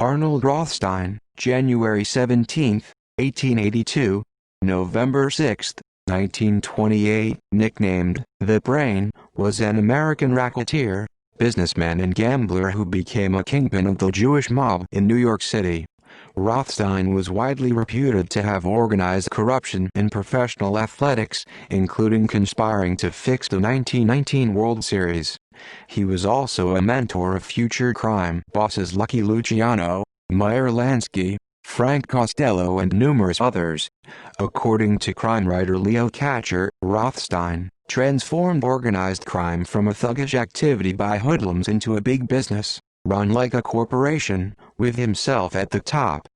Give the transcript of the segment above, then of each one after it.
Arnold Rothstein, January 17, 1882, November 6, 1928, nicknamed The Brain, was an American racketeer, businessman and gambler who became a kingpin of the Jewish mob in New York City. Rothstein was widely reputed to have organized corruption in professional athletics, including conspiring to fix the 1919 World Series. He was also a mentor of future crime bosses Lucky Luciano, Meyer Lansky, Frank Costello and numerous others. According to crime writer Leo Katcher, Rothstein transformed organized crime from a thuggish activity by hoodlums into a big business, run like a corporation, with himself at the top.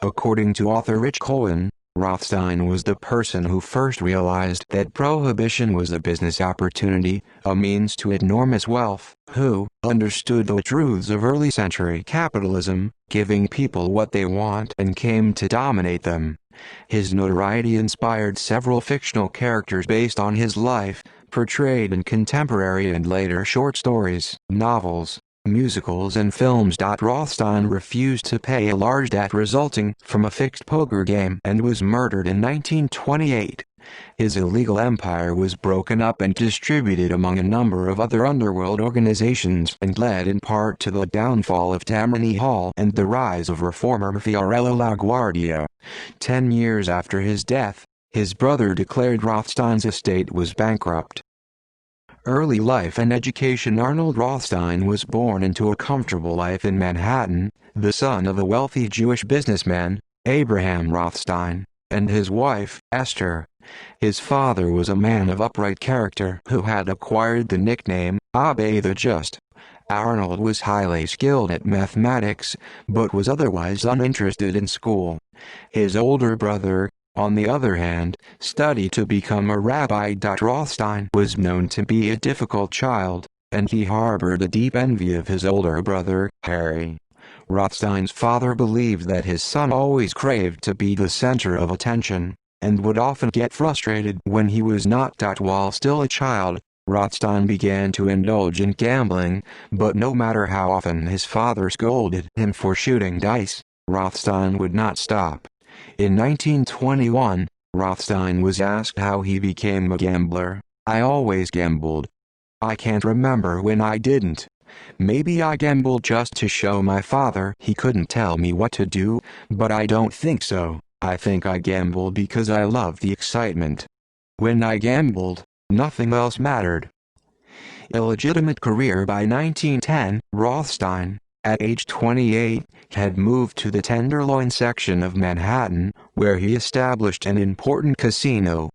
According to author Rich Cohen, Rothstein was the person who first realized that prohibition was a business opportunity, a means to enormous wealth, who understood the truths of early century capitalism, giving people what they want and came to dominate them. His notoriety inspired several fictional characters based on his life, portrayed in contemporary and later short stories, novels, musicals and films. Rothstein refused to pay a large debt resulting from a fixed poker game and was murdered in 1928. His illegal empire was broken up and distributed among a number of other underworld organizations and led in part to the downfall of Tammany Hall and the rise of reformer Fiorello LaGuardia. 10 years after his death, his brother declared Rothstein's estate was bankrupt. Early life and education. Arnold Rothstein was born into a comfortable life in Manhattan, the son of a wealthy Jewish businessman, Abraham Rothstein, and his wife, Esther. His father was a man of upright character who had acquired the nickname, Abe the Just. Arnold was highly skilled at mathematics, but was otherwise uninterested in school. His older brother, on the other hand, studied to become a rabbi. Rothstein was known to be a difficult child, and he harbored a deep envy of his older brother, Harry. Rothstein's father believed that his son always craved to be the center of attention, and would often get frustrated when he was not. While still a child, Rothstein began to indulge in gambling, but no matter how often his father scolded him for shooting dice, Rothstein would not stop. In 1921, Rothstein was asked how he became a gambler. "I always gambled. I can't remember when I didn't. Maybe I gambled just to show my father he couldn't tell me what to do, but I don't think so. I think I gambled because I loved the excitement. When I gambled, nothing else mattered." Illegitimate career. By 1910, Rothstein, at age 28, had moved to the Tenderloin section of Manhattan, where he established an important casino.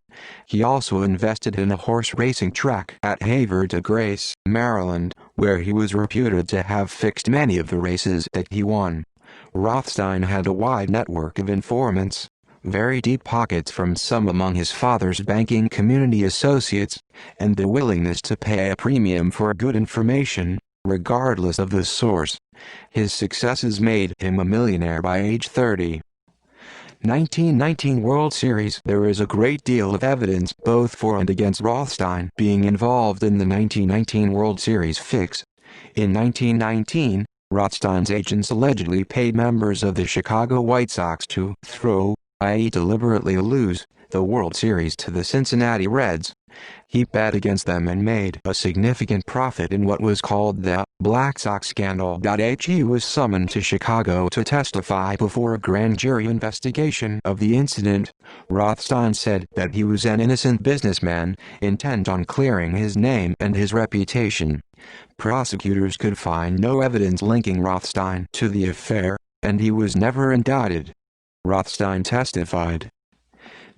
He also invested in a horse racing track at Havre de Grace, Maryland, where he was reputed to have fixed many of the races that he won. Rothstein had a wide network of informants, very deep pockets from some among his father's banking community associates, and the willingness to pay a premium for good information, regardless of the source. His successes made him a millionaire by age 30. 1919 World Series. There is a great deal of evidence both for and against Rothstein being involved in the 1919 World Series fix. In 1919, Rothstein's agents allegedly paid members of the Chicago White Sox to throw, i.e. deliberately lose, the World Series to the Cincinnati Reds. He bet against them and made a significant profit in what was called the Black Sox scandal. He was summoned to Chicago to testify before a grand jury investigation of the incident. Rothstein said that he was an innocent businessman, intent on clearing his name and his reputation. Prosecutors could find no evidence linking Rothstein to the affair, and he was never indicted. Rothstein testified,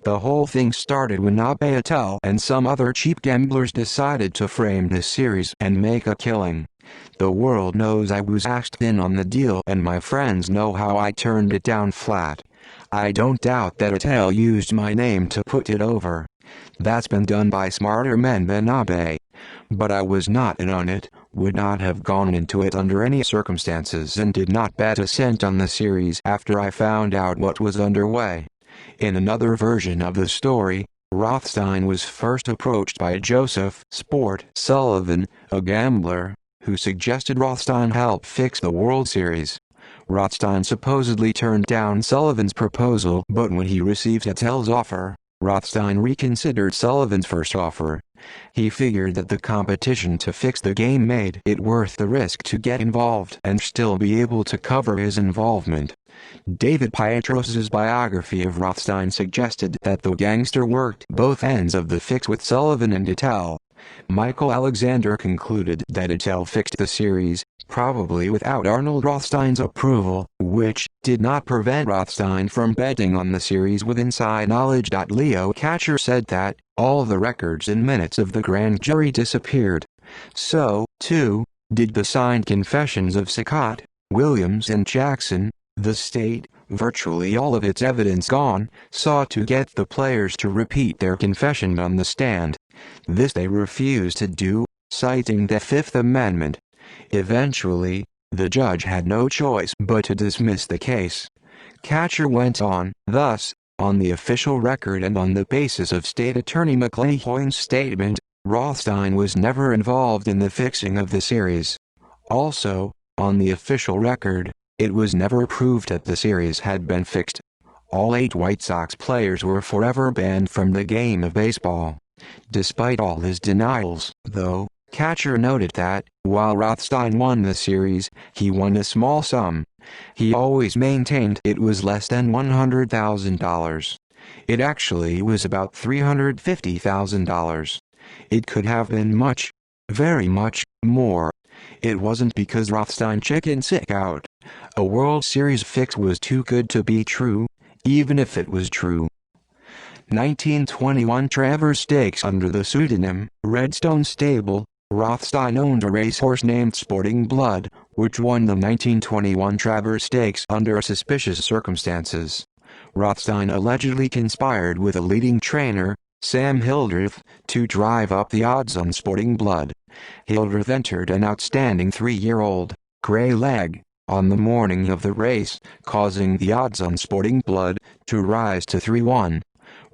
"The whole thing started when Abe Attell and some other cheap gamblers decided to frame this series and make a killing. The world knows I was asked in on the deal and my friends know how I turned it down flat. I don't doubt that Attell used my name to put it over. That's been done by smarter men than Abe. But I was not in on it, would not have gone into it under any circumstances and did not bet a cent on the series after I found out what was underway." In another version of the story, Rothstein was first approached by Joseph "Sport" Sullivan, a gambler, who suggested Rothstein help fix the World Series. Rothstein supposedly turned down Sullivan's proposal, but when he received Attell's offer, Rothstein reconsidered Sullivan's first offer. He figured that the competition to fix the game made it worth the risk to get involved and still be able to cover his involvement. David Pietros's biography of Rothstein suggested that the gangster worked both ends of the fix with Sullivan and Attell. Michael Alexander concluded that Attell fixed the series, probably without Arnold Rothstein's approval, which did not prevent Rothstein from betting on the series with inside knowledge. Leo Catcher said that all the records and minutes of the grand jury disappeared. So, too, did the signed confessions of Syndicate, Williams and Jackson. The state, virtually all of its evidence gone, sought to get the players to repeat their confession on the stand. This they refused to do, citing the Fifth Amendment. Eventually, the judge had no choice but to dismiss the case. Catcher went on, thus, on the official record and on the basis of State Attorney McLaughlин's statement, Rothstein was never involved in the fixing of the series. Also, on the official record, it was never proved that the series had been fixed. All 8 White Sox players were forever banned from the game of baseball. Despite all his denials, though, Catcher noted that, while Rothstein won the series, he won a small sum. He always maintained it was less than $100,000. It actually was about $350,000. It could have been much, very much, more. It wasn't because Rothstein chickened sick out. A World Series fix was too good to be true, even if it was true. 1921 Travers Stakes. Under the pseudonym Redstone Stable, Rothstein owned a racehorse named Sporting Blood, which won the 1921 Travers Stakes under suspicious circumstances. Rothstein allegedly conspired with a leading trainer, Sam Hildreth, to drive up the odds on Sporting Blood. Hildreth entered an outstanding 3-year-old, Grey Leg, on the morning of the race, causing the odds on Sporting Blood to rise to 3-1.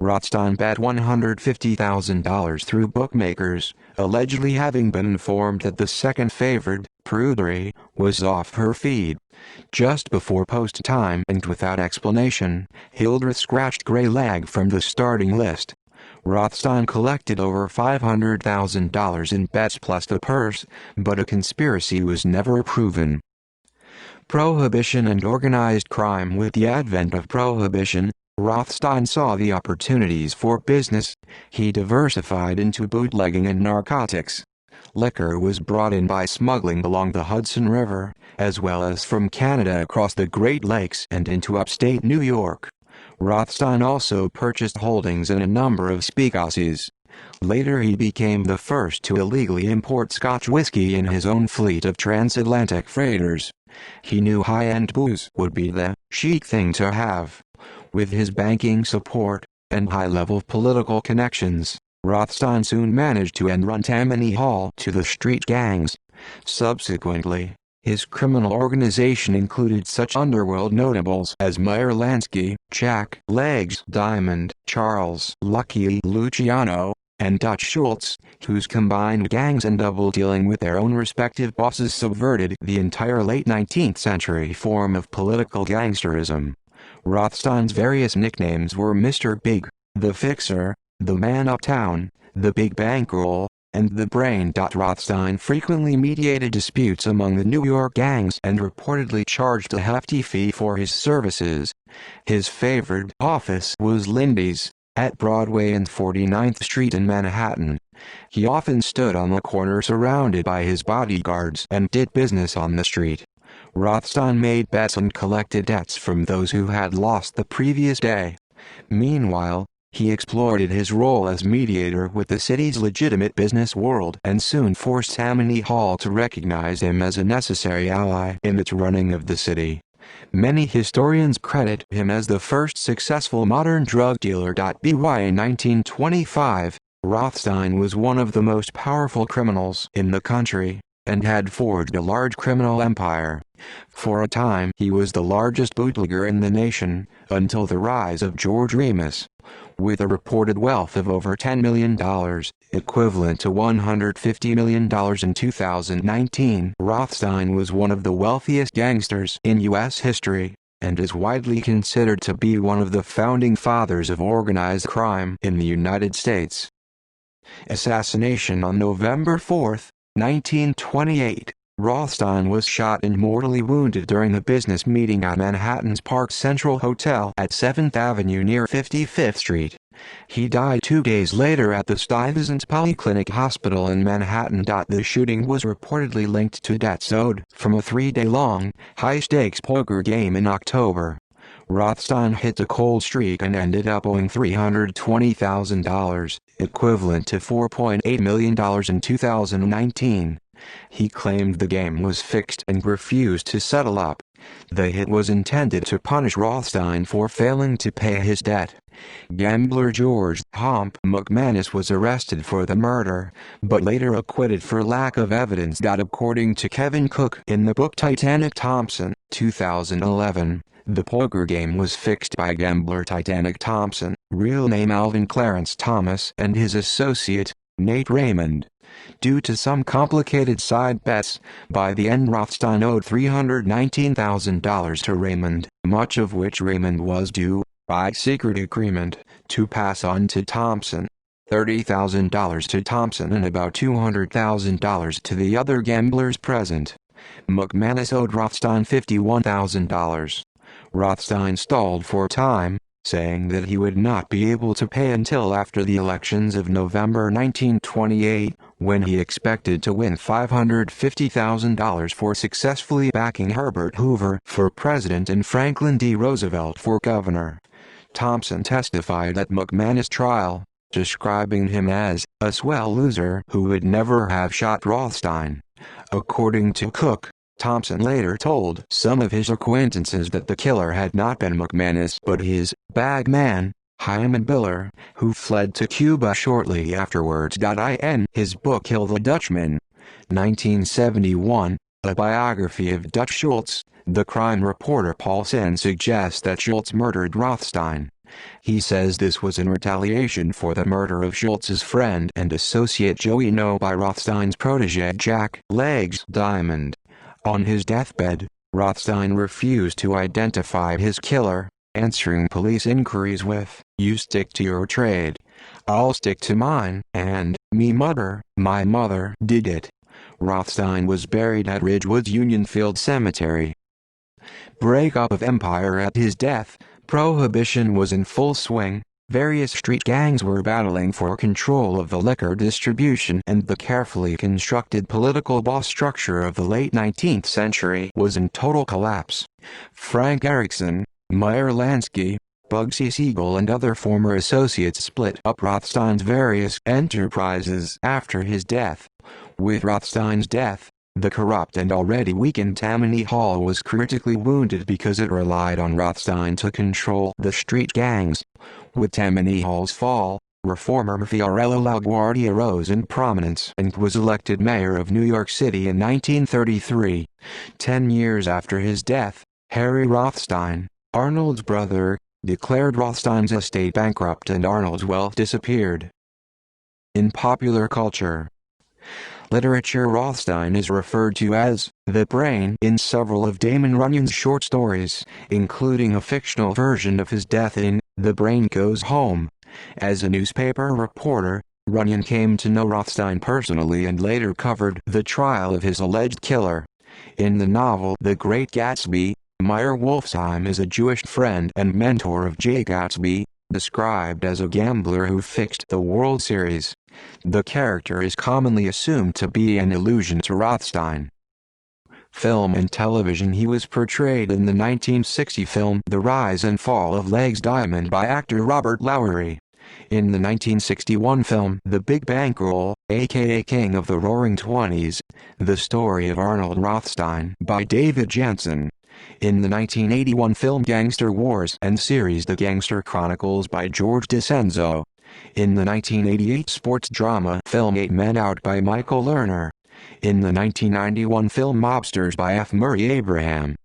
Rothstein bet $150,000 through bookmakers, allegedly having been informed that the second favored, Prudery, was off her feed. Just before post time and without explanation, Hildreth scratched Grey Leg from the starting list. Rothstein collected over $500,000 in bets plus the purse, but a conspiracy was never proven. Prohibition and organized crime. With the advent of prohibition, Rothstein saw the opportunities for business. He diversified into bootlegging and narcotics. Liquor was brought in by smuggling along the Hudson River, as well as from Canada across the Great Lakes and into upstate New York. Rothstein also purchased holdings in a number of speakeasies. Later he became the first to illegally import Scotch whiskey in his own fleet of transatlantic freighters. He knew high-end booze would be the chic thing to have. With his banking support and high-level political connections, Rothstein soon managed to end-run Tammany Hall to the street gangs. Subsequently, his criminal organization included such underworld notables as Meyer Lansky, Jack Legs Diamond, Charles Lucky Luciano, and Dutch Schultz, whose combined gangs and double-dealing with their own respective bosses subverted the entire late 19th century form of political gangsterism. Rothstein's various nicknames were Mr. Big, the Fixer, the Man Uptown, the Big Bankroll, and the Brain. Rothstein frequently mediated disputes among the New York gangs and reportedly charged a hefty fee for his services. His favored office was Lindy's, at Broadway and 49th Street in Manhattan. He often stood on the corner surrounded by his bodyguards and did business on the street. Rothstein made bets and collected debts from those who had lost the previous day. Meanwhile, he exploited his role as mediator with the city's legitimate business world and soon forced Tammany Hall to recognize him as a necessary ally in its running of the city. Many historians credit him as the first successful modern drug dealer. By 1925, Rothstein was one of the most powerful criminals in the country, and had forged a large criminal empire. For a time he was the largest bootlegger in the nation, until the rise of George Remus. With a reported wealth of over $10 million, equivalent to $150 million in 2019, Rothstein was one of the wealthiest gangsters in U.S. history, and is widely considered to be one of the founding fathers of organized crime in the United States. Assassination on November 4, 1928. Rothstein was shot and mortally wounded during a business meeting at Manhattan's Park Central Hotel at 7th Avenue near 55th Street. He died 2 days later at the Stuyvesant Polyclinic Hospital in Manhattan. The shooting was reportedly linked to debts owed from a 3-day-long, high-stakes poker game in October. Rothstein hit a cold streak and ended up owing $320,000, equivalent to $4.8 million in 2019. He claimed the game was fixed and refused to settle up. The hit was intended to punish Rothstein for failing to pay his debt. Gambler George "Hump" McManus was arrested for the murder, but later acquitted for lack of evidence. According to Kevin Cook in the book Titanic Thompson, 2011, the poker game was fixed by gambler Titanic Thompson, real name Alvin Clarence Thomas, and his associate, Nate Raymond. Due to some complicated side bets, by the end Rothstein owed $319,000 to Raymond, much of which Raymond was due, by secret agreement, to pass on to Thompson. $30,000 to Thompson and about $200,000 to the other gamblers present. McManus owed Rothstein $51,000. Rothstein stalled for time, saying that he would not be able to pay until after the elections of November 1928, when he expected to win $550,000 for successfully backing Herbert Hoover for president and Franklin D. Roosevelt for governor. Thompson testified at McManus' trial, describing him as a swell loser who would never have shot Rothstein. According to Cook, Thompson later told some of his acquaintances that the killer had not been McManus but his bag man, Hyman Biller, who fled to Cuba shortly afterwards. In his book Kill the Dutchman, 1971, a biography of Dutch Schultz, the crime reporter Paul Sen suggests that Schultz murdered Rothstein. He says this was in retaliation for the murder of Schultz's friend and associate Joey No by Rothstein's protege Jack Legs Diamond. On his deathbed, Rothstein refused to identify his killer, answering police inquiries with, "You stick to your trade. I'll stick to mine," and, "Me mother, my mother did it." Rothstein was buried at Ridgewood's Union Field Cemetery. Breakup of empire. At his death, Prohibition was in full swing. Various street gangs were battling for control of the liquor distribution, and the carefully constructed political boss structure of the late 19th century was in total collapse. Frank Erickson, Meyer Lansky, Bugsy Siegel and other former associates split up Rothstein's various enterprises after his death. With Rothstein's death, the corrupt and already weakened Tammany Hall was critically wounded because it relied on Rothstein to control the street gangs. With Tammany Hall's fall, reformer Fiorello LaGuardia rose in prominence and was elected mayor of New York City in 1933. 10 years after his death, Harry Rothstein, Arnold's brother, declared Rothstein's estate bankrupt and Arnold's wealth disappeared. In popular culture literature, Rothstein is referred to as the Brain in several of Damon Runyon's short stories, including a fictional version of his death in The Brain Goes Home. As a newspaper reporter, Runyon came to know Rothstein personally and later covered the trial of his alleged killer. In the novel The Great Gatsby, Meyer Wolfsheim is a Jewish friend and mentor of Jay Gatsby, described as a gambler who fixed the World Series. The character is commonly assumed to be an allusion to Rothstein. Film and television. He was portrayed in the 1960 film The Rise and Fall of Legs Diamond by actor Robert Lowery. In the 1961 film The Big Bankroll, aka King of the Roaring Twenties, the story of Arnold Rothstein by David Janssen. In the 1981 film Gangster Wars and series The Gangster Chronicles by George DiCenzo. In the 1988 sports drama film 8 Men Out by Michael Lerner. In the 1991 film Mobsters by F. Murray Abraham.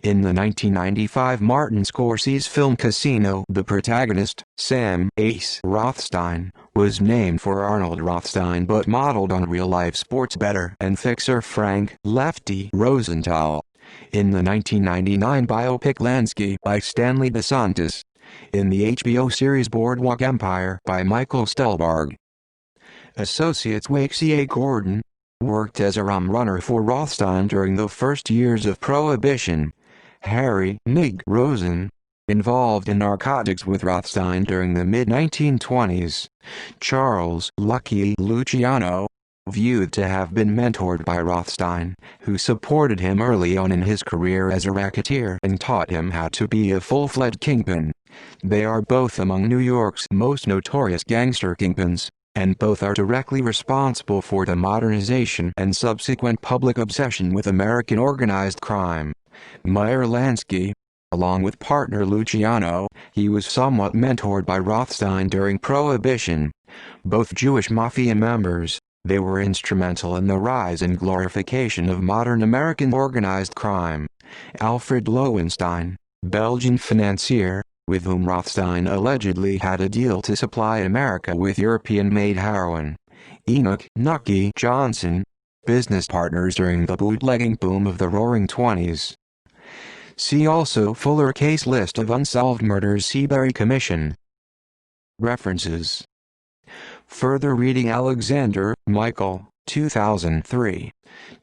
In the 1995 Martin Scorsese film Casino, the protagonist, Sam Ace Rothstein, was named for Arnold Rothstein but modeled on real-life sports bettor and fixer Frank "Lefty" Rosenthal. In the 1999 biopic Lansky by Stanley DeSantis. In the HBO series Boardwalk Empire by Michael Stuhlbarg. Associates Wake C.A. Gordon worked as a rum runner for Rothstein during the first years of Prohibition. Harry "Nig" Rosen involved in narcotics with Rothstein during the mid-1920s. Charles "Lucky" Luciano, viewed to have been mentored by Rothstein, who supported him early on in his career as a racketeer and taught him how to be a full-fledged kingpin. They are both among New York's most notorious gangster kingpins, and both are directly responsible for the modernization and subsequent public obsession with American organized crime. Meyer Lansky, along with partner Luciano, he was somewhat mentored by Rothstein during Prohibition. Both Jewish mafia members, they were instrumental in the rise and glorification of modern American organized crime. Alfred Lowenstein, Belgian financier, with whom Rothstein allegedly had a deal to supply America with European-made heroin. Enoch "Nucky" Johnson, business partners during the bootlegging boom of the Roaring '20s. See also fuller case list of unsolved murders Seabury Commission. References. Further reading Alexander, Michael, 2003.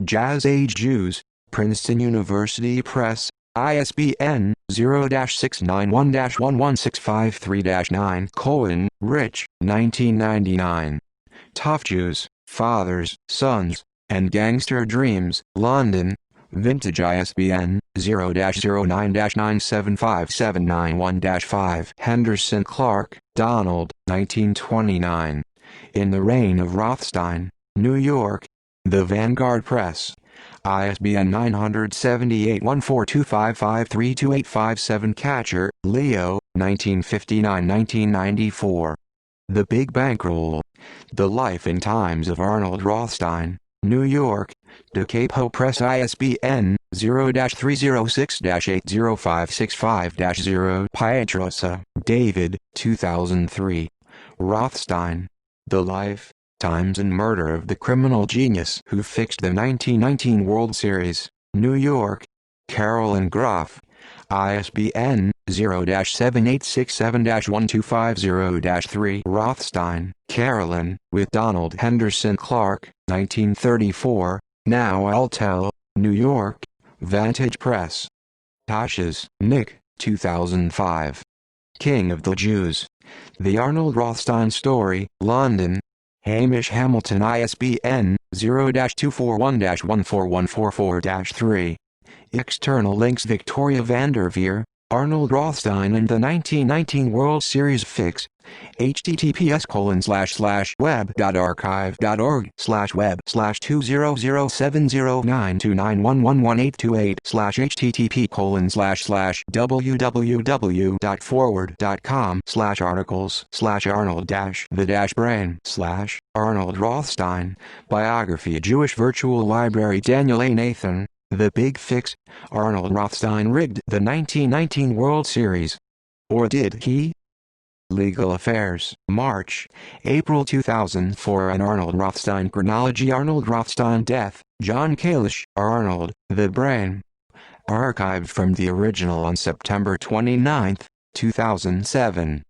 Jazz Age Jews, Princeton University Press, ISBN 0-691-11653-9. Cohen, Rich, 1999. Tough Jews, Fathers, Sons, and Gangster Dreams, London. Vintage ISBN 0-09-975791-5. Henderson Clark, Donald, 1929. In the Reign of Rothstein, New York. The Vanguard Press. ISBN 978-1425532857. Catcher, Leo, 1959-1994. The Big Bankroll. The Life and Times of Arnold Rothstein, New York. Da Capo Press. ISBN 0-306-80565-0. Pietrosa, David, 2003. Rothstein. The Life, Times and Murder of the Criminal Genius Who Fixed the 1919 World Series, New York. Carroll and Groff. ISBN 0-7867-1250-3. Rothstein, Carolyn, with Donald Henderson Clark, 1934. Now I'll Tell, New York. Vantage Press. Tashes, Nick, 2005. King of the Jews. The Arnold Rothstein Story, London. Hamish Hamilton. ISBN 0-241-14144-3. External links. Victoria Vanderveer, Arnold Rothstein and the 1919 World Series Fix. https://web.archive.org/http://www.forward.com/articles/arnold-the-brain/Arnold Rothstein Biography Jewish Virtual Library Daniel A. Nathan, The Big Fix. Arnold Rothstein rigged the 1919 World Series. Or did he? Legal Affairs, March, April 2004. An Arnold Rothstein Chronology. Arnold Rothstein Death, John Kalish, Arnold, The Brain. Archived from the original on September 29, 2007.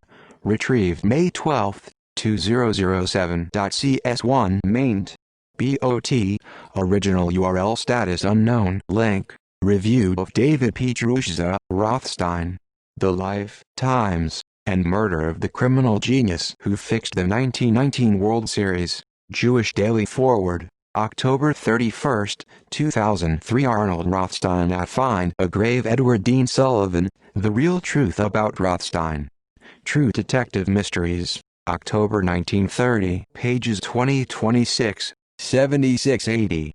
Retrieved May 12, 2007. CS1 maint. BOT, original URL status unknown. Link, review of David Pietruszka, Rothstein. The Life, Times, and Murder of the Criminal Genius Who Fixed the 1919 World Series. Jewish Daily Forward, October 31, 2003. Arnold Rothstein at Find a Grave. Edward Dean Sullivan, The Real Truth About Rothstein. True Detective Mysteries, October 1930. Pages 20-26, 76-80.